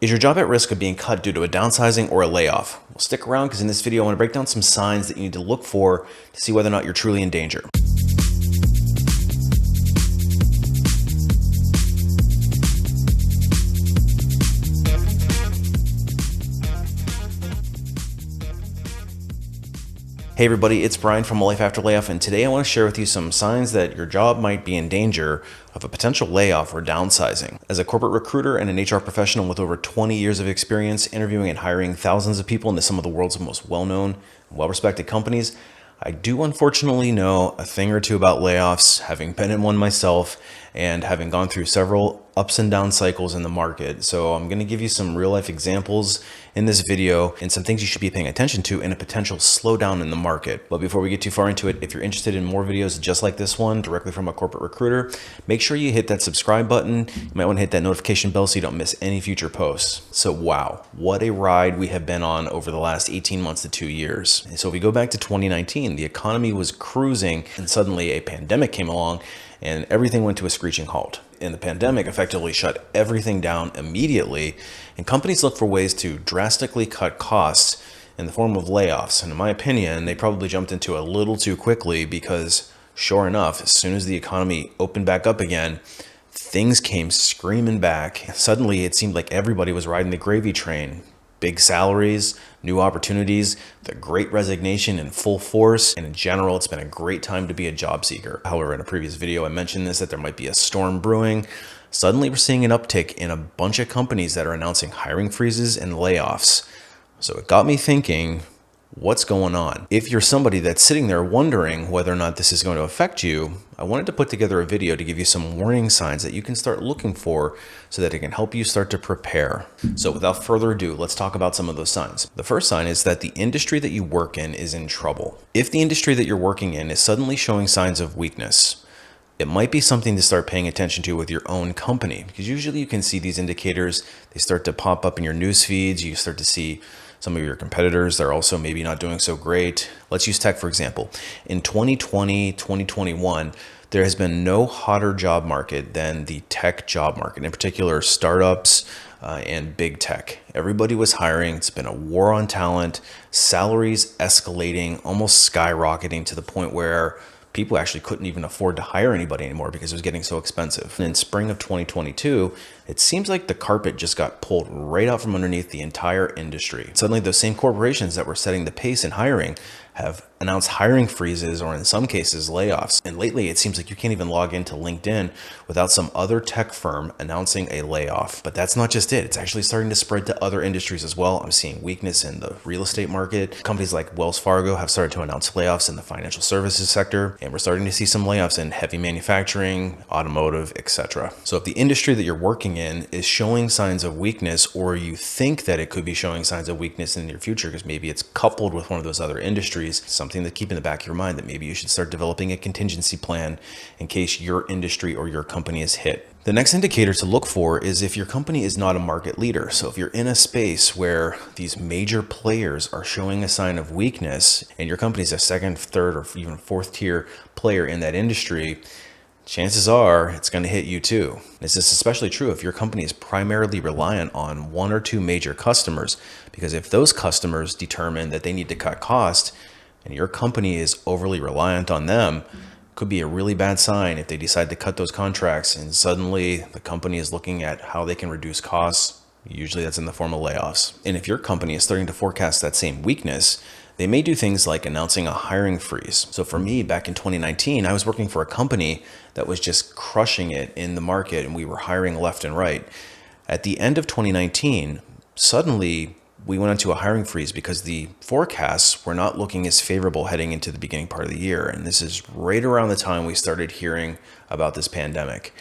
Is your job at risk of being cut due to a downsizing or a layoff? Well, stick around because in this video, I want to break down some signs that you need to look for to see whether or not you're truly in danger. Hey everybody, it's Brian from Life After Layoff, and today I want to share with you some signs that your job might be in danger of a potential layoff or downsizing. As a corporate recruiter and an HR professional with over 20 years of experience interviewing and hiring thousands of people into some of the world's most well-known and well-respected companies, I do unfortunately know a thing or two about layoffs, having been in one myself and having gone through several ups and down cycles in the market. So I'm going to give you some real life examples in this video and some things you should be paying attention to in a potential slowdown in the market. But before we get too far into it, if you're interested in more videos just like this one directly from a corporate recruiter, make sure you hit that subscribe button. You might want to hit that notification bell so you don't miss any future posts. So wow, what a ride we have been on over the last 18 months to 2 years. So if we go back to 2019, the economy was cruising and suddenly a pandemic came along and everything went to a screeching halt. And the pandemic effectively shut everything down immediately, and companies look for ways to drastically cut costs in the form of layoffs. And in my opinion, they probably jumped into it a little too quickly because sure enough, as soon as the economy opened back up again, things came screaming back. Suddenly, it seemed like everybody was riding the gravy train. Big salaries, new opportunities, the great resignation in full force, and in general, it's been a great time to be a job seeker. However, in a previous video, I mentioned this, that there might be a storm brewing. Suddenly, we're seeing an uptick in a bunch of companies that are announcing hiring freezes and layoffs. So it got me thinking, what's going on? If you're somebody that's sitting there wondering whether or not this is going to affect you, I wanted to put together a video to give you some warning signs that you can start looking for so that it can help you start to prepare. So without further ado, let's talk about some of those signs. The first sign is that the industry that you work in is in trouble. If the industry that you're working in is suddenly showing signs of weakness, it might be something to start paying attention to with your own company, because usually you can see these indicators. They start to pop up in your news feeds. You start to see some of your competitors, they're also maybe not doing so great. Let's use tech, for example. In 2020, 2021, there has been no hotter job market than the tech job market, in particular startups and big tech. Everybody was hiring. It's been a war on talent, salaries escalating, almost skyrocketing to the point where people actually couldn't even afford to hire anybody anymore because it was getting so expensive. And in spring of 2022, it seems like the carpet just got pulled right out from underneath the entire industry. Suddenly, those same corporations that were setting the pace in hiring have announced hiring freezes or in some cases layoffs. And lately, it seems like you can't even log into LinkedIn without some other tech firm announcing a layoff. But that's not just it. It's actually starting to spread to other industries as well. I'm seeing weakness in the real estate market. Companies like Wells Fargo have started to announce layoffs in the financial services sector. And we're starting to see some layoffs in heavy manufacturing, automotive, etc. So if the industry that you're working in is showing signs of weakness, or you think that it could be showing signs of weakness in the near future because maybe it's coupled with one of those other industries, something to keep in the back of your mind that maybe you should start developing a contingency plan in case your industry or your company is hit. The next indicator to look for is if your company is not a market leader. So if you're in a space where these major players are showing a sign of weakness and your company is a second, third, or even fourth tier player in that industry, chances are it's going to hit you too. This is especially true if your company is primarily reliant on one or two major customers, because if those customers determine that they need to cut costs and your company is overly reliant on them, could be a really bad sign if they decide to cut those contracts and suddenly the company is looking at how they can reduce costs. Usually that's in the form of layoffs. And if your company is starting to forecast that same weakness, they may do things like announcing a hiring freeze. So for me, back in 2019, I was working for a company that was just crushing it in the market and we were hiring left and right. At the end of 2019, suddenly we went into a hiring freeze because the forecasts were not looking as favorable heading into the beginning part of the year. And this is right around the time we started hearing about this pandemic.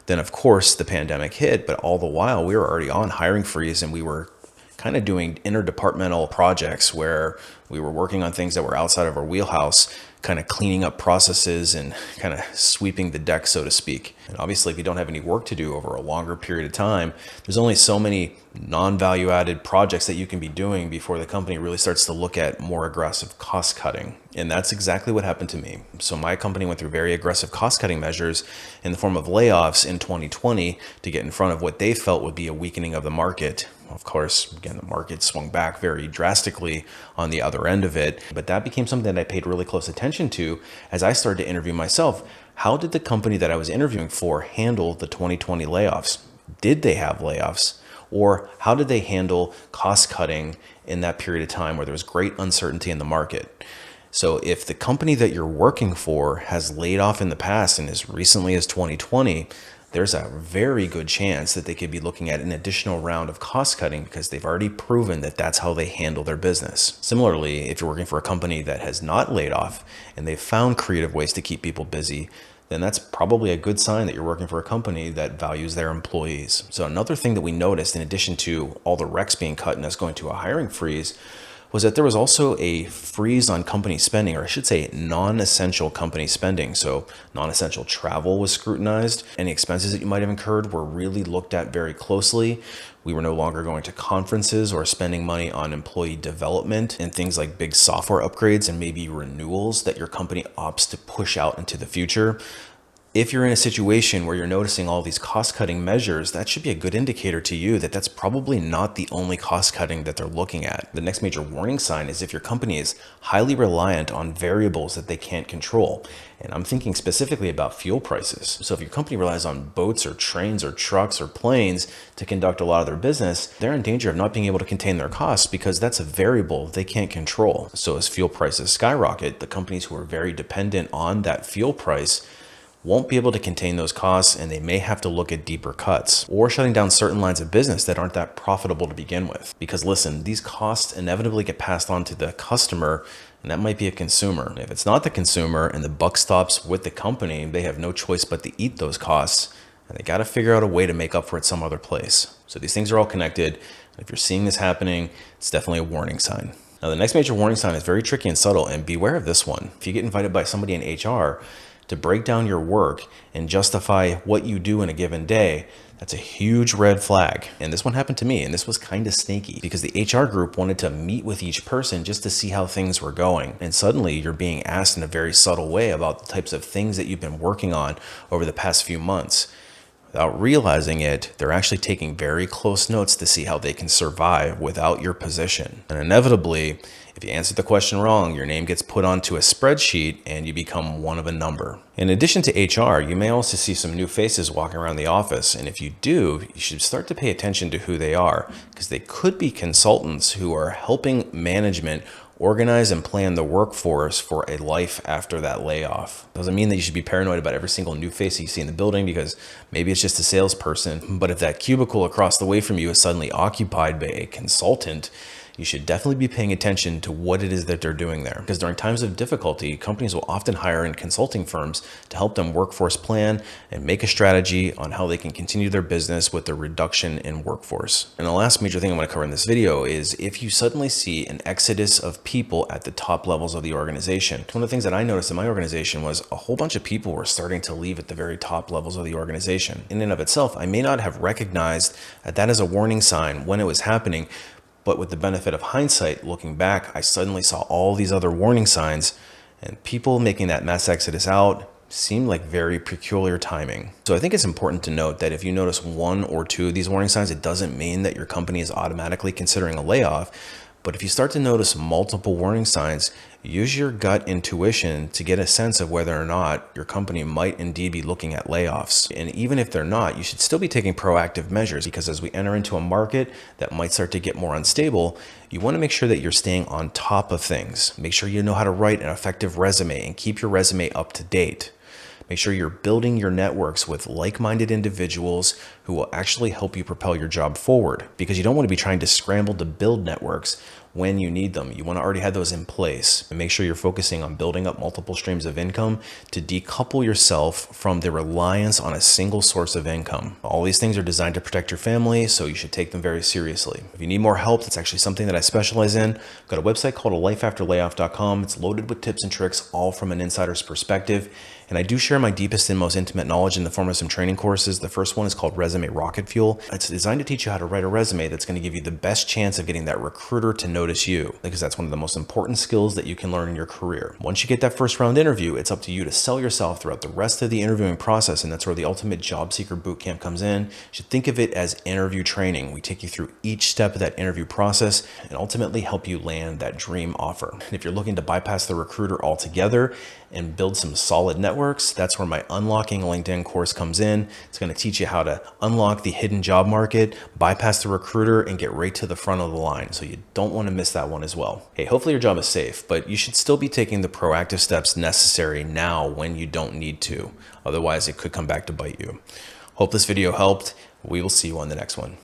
Then of course the pandemic hit, but all the while we were already on hiring freeze and we were kind of doing interdepartmental projects where we were working on things that were outside of our wheelhouse, kind of cleaning up processes and kind of sweeping the deck, so to speak. And obviously, if you don't have any work to do over a longer period of time, there's only so many non-value added projects that you can be doing before the company really starts to look at more aggressive cost cutting. And that's exactly what happened to me. So my company went through very aggressive cost cutting measures in the form of layoffs in 2020 to get in front of what they felt would be a weakening of the market. Of course, again, the market swung back very drastically on the other end of it, but that became something that I paid really close attention to as I started to interview myself. How did the company that I was interviewing for handle the 2020 layoffs? Did they have layoffs? Or how did they handle cost cutting in that period of time where there was great uncertainty in the market? So if the company that you're working for has laid off in the past and as recently as 2020, there's a very good chance that they could be looking at an additional round of cost cutting because they've already proven that that's how they handle their business. Similarly, if you're working for a company that has not laid off and they've found creative ways to keep people busy, then that's probably a good sign that you're working for a company that values their employees. So another thing that we noticed, in addition to all the recs being cut and us going to a hiring freeze, was that there was also a freeze on company spending, or I should say non-essential company spending. So non-essential travel was scrutinized. Any expenses that you might have incurred were really looked at very closely. We were no longer going to conferences or spending money on employee development and things like big software upgrades and maybe renewals that your company opts to push out into the future. If you're in a situation where you're noticing all these cost-cutting measures, that should be a good indicator to you that that's probably not the only cost-cutting that they're looking at. The next major warning sign is if your company is highly reliant on variables that they can't control. And I'm thinking specifically about fuel prices. So if your company relies on boats or trains or trucks or planes to conduct a lot of their business, they're in danger of not being able to contain their costs because that's a variable they can't control. So as fuel prices skyrocket, the companies who are very dependent on that fuel price won't be able to contain those costs, and they may have to look at deeper cuts or shutting down certain lines of business that aren't that profitable to begin with. Because listen, these costs inevitably get passed on to the customer, and that might be a consumer. If it's not the consumer and the buck stops with the company, they have no choice but to eat those costs, and they got to figure out a way to make up for it some other place. So these things are all connected. If you're seeing this happening, it's definitely a warning sign. Now, the next major warning sign is very tricky and subtle, and beware of this one. If you get invited by somebody in HR to break down your work and justify what you do in a given day, that's a huge red flag. And this one happened to me, and this was kind of sneaky because the HR group wanted to meet with each person just to see how things were going. And suddenly you're being asked in a very subtle way about the types of things that you've been working on over the past few months. Without realizing it, they're actually taking very close notes to see how they can survive without your position. And inevitably, if you answer the question wrong, your name gets put onto a spreadsheet and you become one of a number. In addition to HR, you may also see some new faces walking around the office. And if you do, you should start to pay attention to who they are, because they could be consultants who are helping management organize and plan the workforce for a life after that layoff. Doesn't mean that you should be paranoid about every single new face you see in the building, because maybe it's just a salesperson. But if that cubicle across the way from you is suddenly occupied by a consultant, you should definitely be paying attention to what it is that they're doing there. Because during times of difficulty, companies will often hire in consulting firms to help them workforce plan and make a strategy on how they can continue their business with the reduction in workforce. And the last major thing I want to cover in this video is if you suddenly see an exodus of people at the top levels of the organization. One of the things that I noticed in my organization was a whole bunch of people were starting to leave at the very top levels of the organization. In and of itself, I may not have recognized that as a warning sign when it was happening, but with the benefit of hindsight, looking back, I suddenly saw all these other warning signs, and people making that mass exodus out seemed like very peculiar timing. So I think it's important to note that if you notice one or two of these warning signs, it doesn't mean that your company is automatically considering a layoff. But if you start to notice multiple warning signs, use your gut intuition to get a sense of whether or not your company might indeed be looking at layoffs. And even if they're not, you should still be taking proactive measures, because as we enter into a market that might start to get more unstable, you want to make sure that you're staying on top of things. Make sure you know how to write an effective resume and keep your resume up to date. Make sure you're building your networks with like-minded individuals who will actually help you propel your job forward, because you don't want to be trying to scramble to build networks when you need them. You want to already have those in place and make sure you're focusing on building up multiple streams of income to decouple yourself from the reliance on a single source of income. All these things are designed to protect your family, so you should take them very seriously. If you need more help, that's actually something that I specialize in. I've got a website called lifeafterlayoff.com. It's loaded with tips and tricks, all from an insider's perspective. And I do share my deepest and most intimate knowledge in the form of some training courses. The first one is called Resume Rocketfuel. It's designed to teach you how to write a resume that's going to give you the best chance of getting that recruiter to notice you, because that's one of the most important skills that you can learn in your career. Once you get that first round interview, it's up to you to sell yourself throughout the rest of the interviewing process, and that's where the ultimate job seeker bootcamp comes in. You should think of it as interview training. We take you through each step of that interview process and ultimately help you land that dream offer. And if you're looking to bypass the recruiter altogether and build some solid networks, that's where my Unlocking LinkedIn course comes in. It's going to teach you how to unlock the hidden job market, bypass the recruiter, and get right to the front of the line. So you don't want to miss that one as well. Hey, hopefully your job is safe, but you should still be taking the proactive steps necessary now when you don't need to. Otherwise, it could come back to bite you. Hope this video helped. We will see you on the next one.